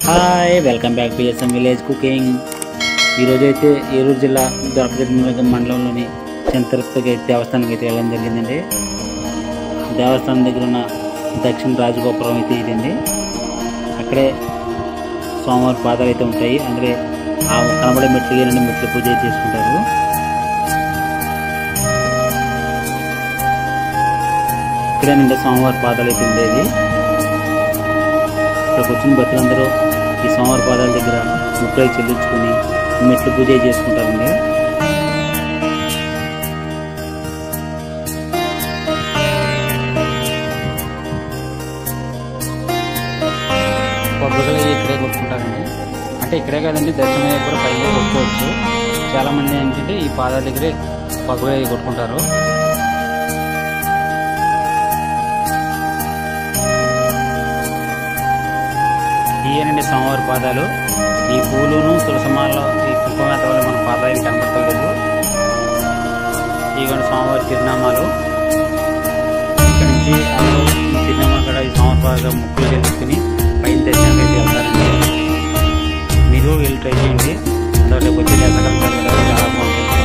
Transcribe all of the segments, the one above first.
Hi welcome back to S M village cooking. ఈరోజు అయితే ఏలూరు జిల్లా దొరకదిన్నెల మండలంలోని తిరుపతి దేవస్థానానికి అయితే వెళ్ళడం జరిగిందండి. దేవస్థానం దగ్గర ఉన్న దక్షిణ రాజగోపురం అయితే ఇదండి. అక్కడే సోమవారం పాదాలు అయితే ఉంటాయి. అందులో ఆ కనబడే మెట్లు నుండి మెట్లు పూజ చేసుకుంటారు. ఇక్కడే నుండి సోమవారం పాదాలు అయితే ఉండేది. ఇక్కడికి వచ్చిన భక్తులందరూ ఈ సోమవారం పాదాల దగ్గర ముక్కలు చెల్లించుకుని మెట్లు పూజ చేసుకుంటారండి. కొబ్బరికాయలు ఇక్కడే కొట్టుకుంటారండి. అంటే ఇక్కడే కాదండి, దర్శనం కూడా పైన కొట్టుకోవచ్చు. చాలామంది ఏంటంటే ఈ పాదాల దగ్గరే కొబ్బరికాయ కొట్టుకుంటారు. ఇవేనండి సోమవారి పాదాలు. ఈ పూలును తులసమాలలో ఈ కుంకుమేత వల్ల మన పాదాలు కనపడలేదు. ఇవి సోమవారి తిరునామాలు. ఇక్కడ నుంచి తిరునామా కూడా ఈ సోమవారి పాదాలు ముక్కులు తెలుసుకుని పైన దర్శనం అయితే వెళ్తారండి. మీరు వెళ్ళి ట్రై చేయండి. అందులో వచ్చి ఎంతకాలం చాలా బాగుంటుంది.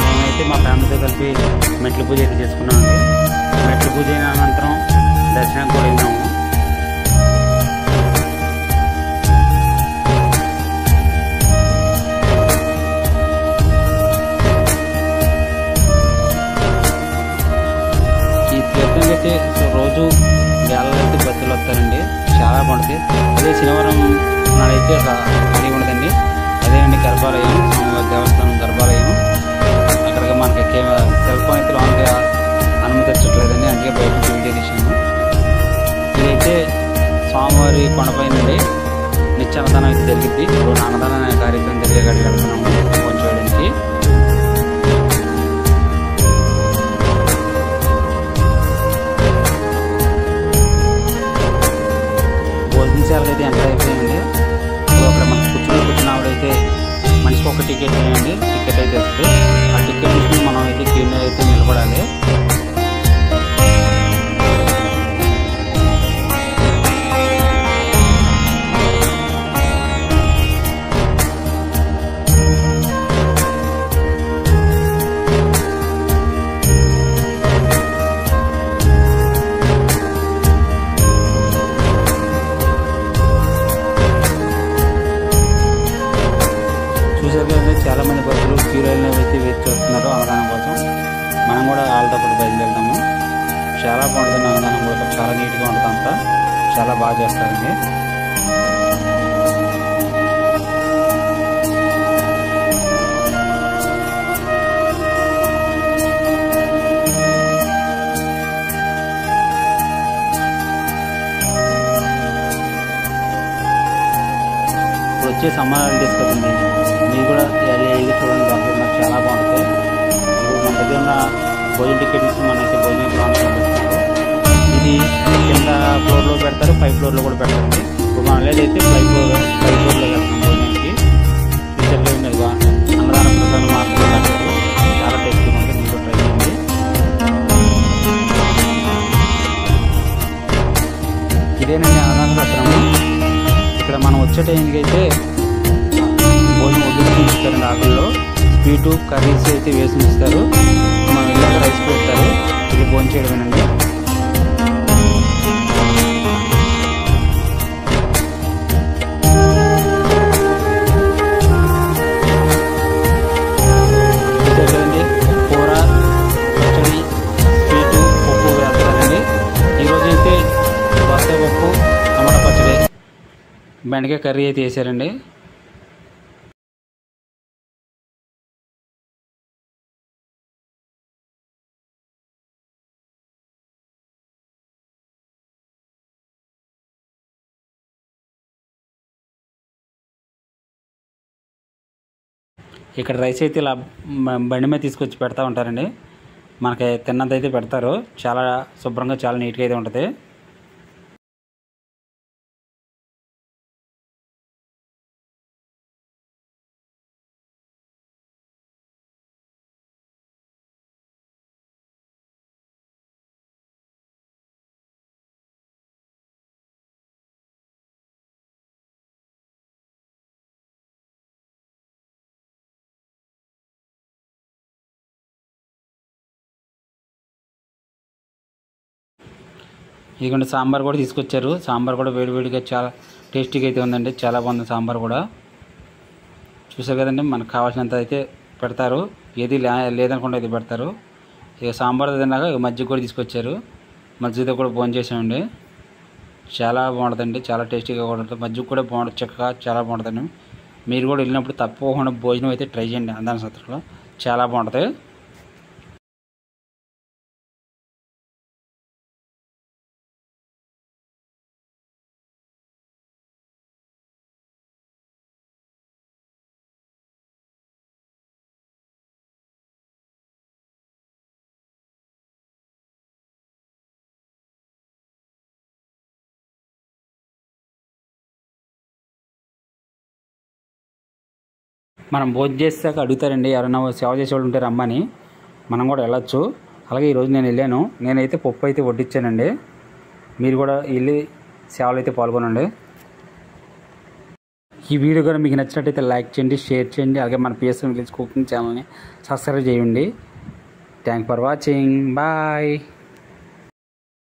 మేమైతే మా ఫ్యామిలీతో కలిపి మెట్ల పూజ అయితే చేసుకున్నామండి. మెట్ల పూజ అయిన అనంతరం దర్శనం కూడా వెళ్ళాము. ఈ తీర్థం అయితే రోజు వేలైతే భక్తులు వస్తారండి. చాలా బాగుంటుంది. అదే శనివారం నాడైతే ఖాళీ ఉండదండి. అదేనండి గర్భాలయం, స్వామివారి దేవస్థానం గర్భాలయం. అక్కడికి మనకి సెల్ ఫోన్ అయితే లోన్గా అనుమతించట్లేదండి. అందుకే బయటకు వీడియో తీసాను. ఇదైతే స్వామివారి కొండపైనండి నిత్యాన్నదానం అయితే జరిగింది. ఇప్పుడు అన్నదానం కార్యక్రమం జరిగే కాడికి వెళ్తున్నాము భోజనం చేయడానికి. భోజనశాలకు అయితే ఎంటర్ అయిపోయింది. ఇప్పుడు అక్కడ మనకు కూర్చున్న ఆవిడైతే మనిషికి ఒక టికెట్ వేయండి. టికెట్ అయితే వస్తుంది. ఆ టికెట్ తీసుకుని మనం అయితే క్యూలో అయితే నిలబడాలి. చాలా మంది భక్తులు క్యూ లైన్లో అయితే వెయిట్ చేస్తున్నారు అన్నదానం కోసం. మనం కూడా వాళ్ళతో పాటు బయలుదేరుతాము. చాలా బాగుంటుంది అన్నదానం కూడా. చాలా నీట్గా ఉంటుంది. అంతా చాలా బాగా చేస్తారండి. ఇప్పుడు వచ్చే సమాధానాలు తీసుకొచ్చింది. మీరు కూడా వెళ్ళి చూడండి. దాంట్లో నాకు చాలా బాగుంటుంది. ఇప్పుడు మన దగ్గర ఉన్న భోజనం టికెట్ తీసుకుని మనైతే భోజనం ప్రాంతం పెడతారు. ఇది కింద ఫ్లోర్లో పెడతారు, 5 ఫ్లోర్లో కూడా పెడతారండి. ఇప్పుడు మన అయితే 5 ఫ్లోర్లో వెళ్తాం భోజనానికి. ఫ్యూచర్లో ఉన్నది అన్నదానం ప్రసాదం మాత్రమే పెడతారు. చాలా టేస్టీగా ఉంటుంది. మీరు ట్రై చేయండి. ఇదేనండి అన్నదాన సత్రము. ఇక్కడ మనం వచ్చే టైంకి అయితే భోజనం వడ్డించి ఇస్తారండి. ఆకుల్లో స్వీటు కర్రీస్ అయితే వేసి ఉంచుతారు. మనం ఇళ్ళక రైస్ పెడతారు. ఇది భోజనం చేయడమేనండి. కదండి కూర, పచ్చడి, స్వీటు, పప్పు వేస్తారండి. ఈరోజు అయితే దోసకాయ పప్పు, టమాటా పచ్చడి, బెండకాయ కర్రీ అయితే వేసారండి. ఇక్కడ రైస్ అయితే ఇలా బండి మీద తీసుకొచ్చి పెడతా ఉంటారండి. మనకి తిన్నంత అయితే పెడతారు. చాలా శుభ్రంగా చాలా నీట్గా అయితే ఉంటుంది. ఇదిగోండి సాంబార్ కూడా తీసుకొచ్చారు. సాంబార్ కూడా వేడివేడిగా చాలా టేస్టీగా అయితే ఉందండి. చాలా బాగుంది సాంబార్ కూడా. చూసారు కదండి, మనకు కావాల్సినంత అయితే పెడతారు. ఏది లేదనుకుంటే ఇది పెడతారు. ఇక సాంబార్ తిన్నాక మజ్జిగ కూడా తీసుకొచ్చారు. మజ్జిగతో కూడా భోజనం చేసామండి. చాలా బాగుంటుందండి, చాలా టేస్టీగా కూడా ఉంటుంది. మజ్జిగ కూడా బాగుంటుంది, చక్కగా చాలా బాగుంటుందండి. మీరు కూడా వెళ్ళినప్పుడు తప్పకుండా భోజనం అయితే ట్రై చేయండి అన్నదాన సత్రంలో, చాలా బాగుంటుంది. మనం భోజనం చేసాక అడుగుతారండి, ఎవరైనా సేవ చేసేవాళ్ళు ఉంటే రమ్మని. మనం కూడా వెళ్ళొచ్చు. అలాగే ఈరోజు నేను వెళ్ళాను. నేనైతే పప్పు అయితే వడ్డించానండి. మీరు కూడా వెళ్ళి సేవలు అయితే పాల్గొనండి. ఈ వీడియో కూడా మీకు నచ్చినట్టయితే లైక్ చేయండి, షేర్ చేయండి. అలాగే మన పిఎస్ఎం విలేజ్ కుకింగ్ ఛానల్ని సబ్స్క్రైబ్ చేయండి. Thank for watching. బాయ్.